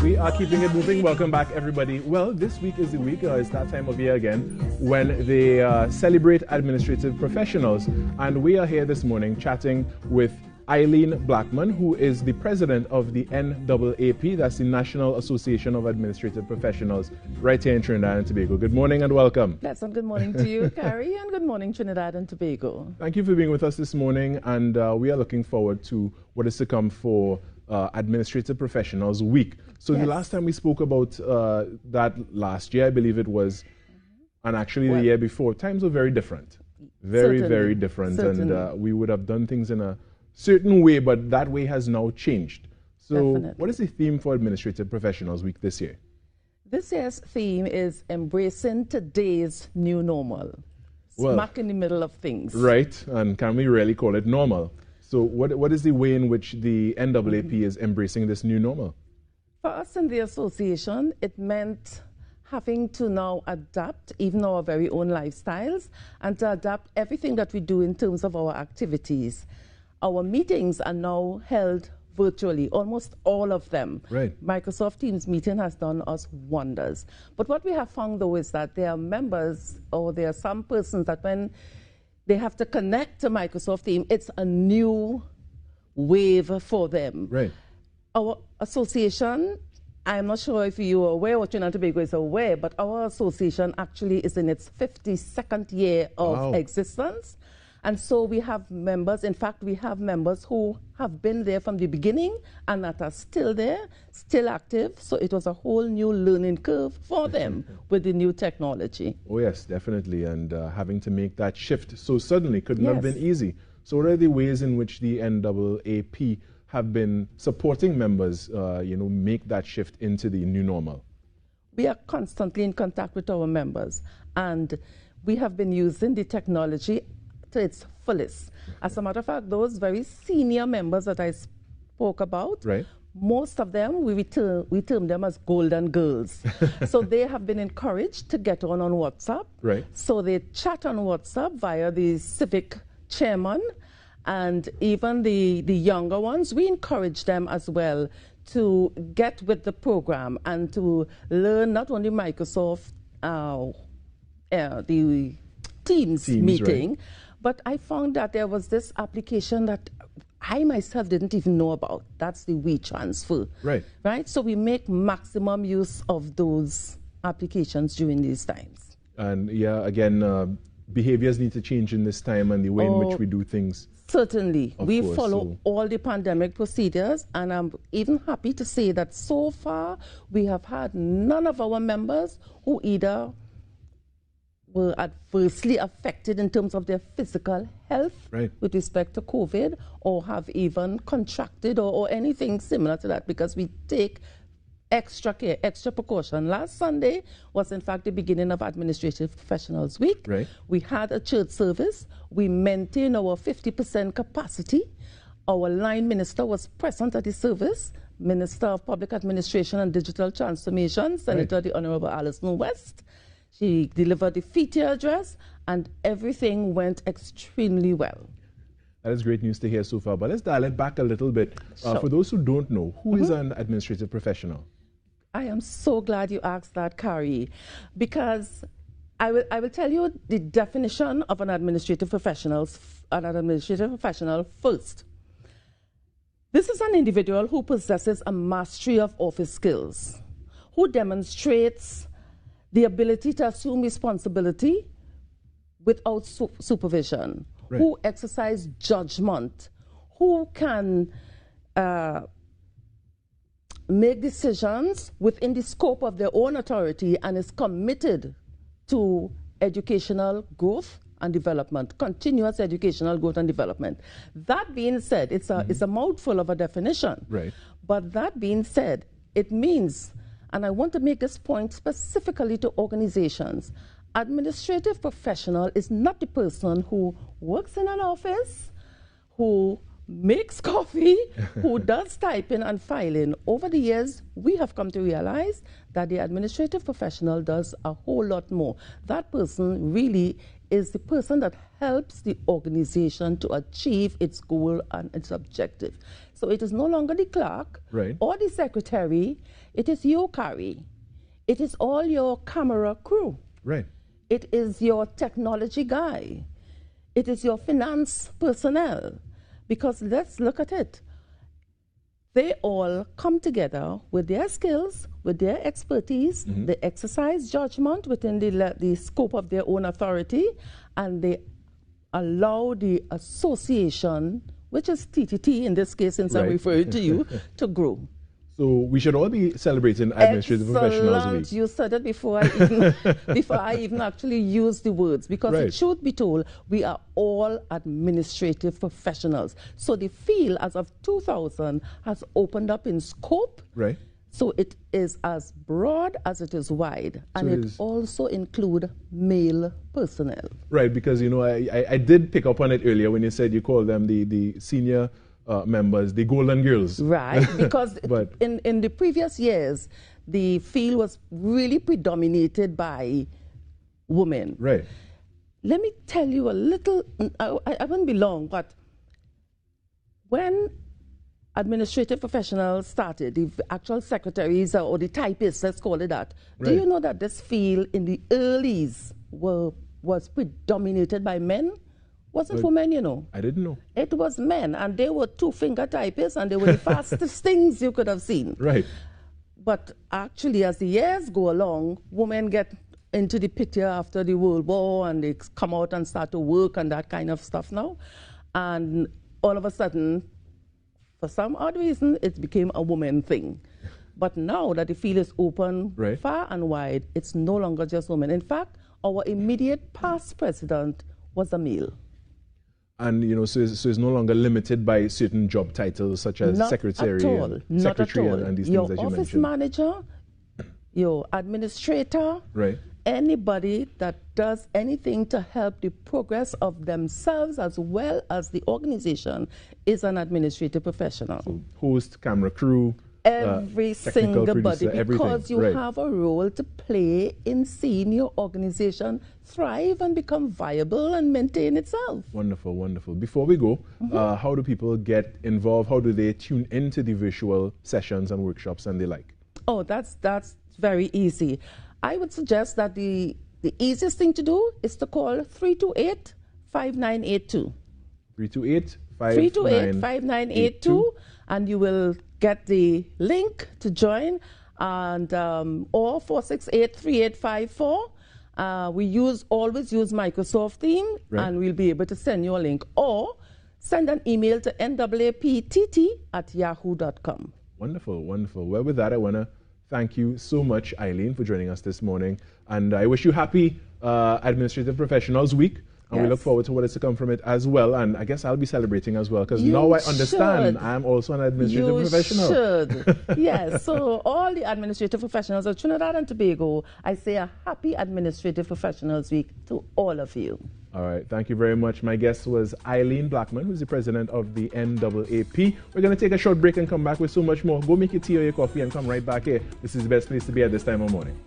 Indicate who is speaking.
Speaker 1: We are keeping it moving. Welcome back, everybody. Well, this week is the week, it's that time of year again, when they celebrate administrative professionals. And we are here this morning chatting with Eileen Blackman, who is the president of the NAAP, that's the National Association of Administrative Professionals, right here in Trinidad and Tobago. Good morning and welcome.
Speaker 2: Pleasant good morning to you, Carrie, and good morning, Trinidad and Tobago.
Speaker 1: Thank you for being with us this morning, and we are looking forward to what is to come for Administrative Professionals Week. So the last time we spoke about that last year, I believe it was, and actually the year before, times were very different. Very different.
Speaker 2: Certainly.
Speaker 1: And we would have done things in a certain way, but that way has now changed. So what is the theme for Administrative Professionals Week this year?
Speaker 2: This year's theme is embracing today's new normal. Smack in the middle of things.
Speaker 1: Right, and can we really call it normal? So what is the way in which the NAAP is embracing this new normal?
Speaker 2: For us in the association, it meant having to now adapt even our very own lifestyles and to adapt everything that we do in terms of our activities. Our meetings are now held virtually, almost all of them.
Speaker 1: Right.
Speaker 2: Microsoft Teams meeting has done us wonders. But what we have found, though, is that there are members or there are some persons that when they have to connect to Microsoft Teams, it's a new wave for them.
Speaker 1: Right.
Speaker 2: Our association, I'm not sure if you are aware or Trinidad and Tobago is aware, but our association actually is in its 52nd year of existence. And so we have members, in fact, we have members who have been there from the beginning and that are still there, still active. So it was a whole new learning curve for them with the new technology.
Speaker 1: Oh, yes, definitely. And having to make that shift so suddenly couldn't have been easy. So what are the ways in which the NAAP have been supporting members, make that shift into the new normal?
Speaker 2: We are constantly in contact with our members, and we have been using the technology to its fullest. As a matter of fact, those very senior members that I spoke about, most of them, we term them as golden girls. So they have been encouraged to get on WhatsApp.
Speaker 1: Right.
Speaker 2: So they chat on WhatsApp via the civic chairman, and even the younger ones, we encourage them as well to get with the program and to learn not only Microsoft, the Teams meeting, but I found that there was this application that I myself didn't even know about. That's the WeTransfer. Right? So we make maximum use of those applications during these times.
Speaker 1: And again, behaviors need to change in this time and the way in which we do things.
Speaker 2: Certainly. We follow all the pandemic procedures, and I'm even happy to say that so far we have had none of our members who either were adversely affected in terms of their physical health with respect to COVID, or have even contracted or anything similar to that, because we take extra care, extra precaution. Last Sunday was in fact the beginning of Administrative Professionals Week. We had a church service. We maintained our 50% capacity. Our line minister was present at the service, Minister of Public Administration and Digital Transformation, Senator the Honorable Alison West. She delivered the feature address, and everything went extremely well.
Speaker 1: That is great news to hear so far. But let's dial it back a little bit. For those who don't know, who is an administrative professional?
Speaker 2: I am so glad you asked that, Carrie, because I will tell you the definition of an administrative professional first. This is an individual who possesses a mastery of office skills, who demonstrates the ability to assume responsibility without supervision, who exercise judgment, who can make decisions within the scope of their own authority and is committed to educational growth and development, continuous educational growth and development. That being said, it's a mouthful of a definition. But that being said, it means, and I want to make this point specifically to organizations, administrative professional is not the person who works in an office, who makes coffee, who does typing and filing. Over the years, we have come to realize that the administrative professional does a whole lot more. That person really is the person that helps the organization to achieve its goal and its objective. So it is no longer the clerk or the secretary. It is you, Carrie. It is all your camera crew.
Speaker 1: Right.
Speaker 2: It is your technology guy. It is your finance personnel. Because let's look at it. They all come together with their skills, with their expertise, they exercise judgment within the scope of their own authority, and they allow the association, which is TTT in this case, since I'm referring to you, to grow.
Speaker 1: So we should all be celebrating Administrative Professionals Week.
Speaker 2: You said it before I even actually used the words, because the truth be told, we are all administrative professionals. So the field as of 2000 has opened up in scope.
Speaker 1: Right.
Speaker 2: So it is as broad as it is wide, and it also include male personnel.
Speaker 1: Right, because you know I did pick up on it earlier when you said you call them the senior members, the Golden Girls.
Speaker 2: Right, because in the previous years, the field was really predominated by women.
Speaker 1: Right.
Speaker 2: Let me tell you a little, I won't be long, but when administrative professionals started, the actual secretaries or the typists, let's call it that, do you know that this field in the earlies was predominated by men? Wasn't for men, you know.
Speaker 1: I didn't know.
Speaker 2: It was men, and they were two-finger typists, and they were the fastest things you could have seen.
Speaker 1: Right.
Speaker 2: But actually, as the years go along, women get into the picture after the World War, and they come out and start to work and that kind of stuff now. And all of a sudden, for some odd reason, it became a woman thing. But now that the field is open far and wide, it's no longer just women. In fact, our immediate past president was a male.
Speaker 1: And, you know, so it's no longer limited by certain job titles such as secretary and secretary and these things that you mentioned.
Speaker 2: Your office manager, your administrator, anybody that does anything to help the progress of themselves as well as the organization is an administrative professional.
Speaker 1: So host, camera crew,
Speaker 2: every single body, because you have a role to play in seeing your organization thrive and become viable and maintain itself.
Speaker 1: Wonderful, wonderful. Before we go, how do people get involved? How do they tune into the virtual sessions and workshops and the like? Oh,
Speaker 2: that's very easy. I would suggest that the easiest thing to do is to call 328-5982. 328-5982, and you will get the link to join, and or 468-3854. We always use Microsoft Teams, and we'll be able to send you a link, or send an email to nwaptt@yahoo.com.
Speaker 1: Wonderful, wonderful. Well, with that, I want to thank you so much, Eileen, for joining us this morning, and I wish you happy Administrative Professionals Week. And we look forward to what is to come from it as well. And I guess I'll be celebrating as well, because now I understand I'm also an administrative professional.
Speaker 2: You should. Yes, so all the administrative professionals of Trinidad and Tobago, I say a happy Administrative Professionals Week to all of you.
Speaker 1: All right, thank you very much. My guest was Eileen Blackman, who's the president of the NAAP. We're going to take a short break and come back with so much more. Go make your tea or your coffee and come right back here. This is the best place to be at this time of morning.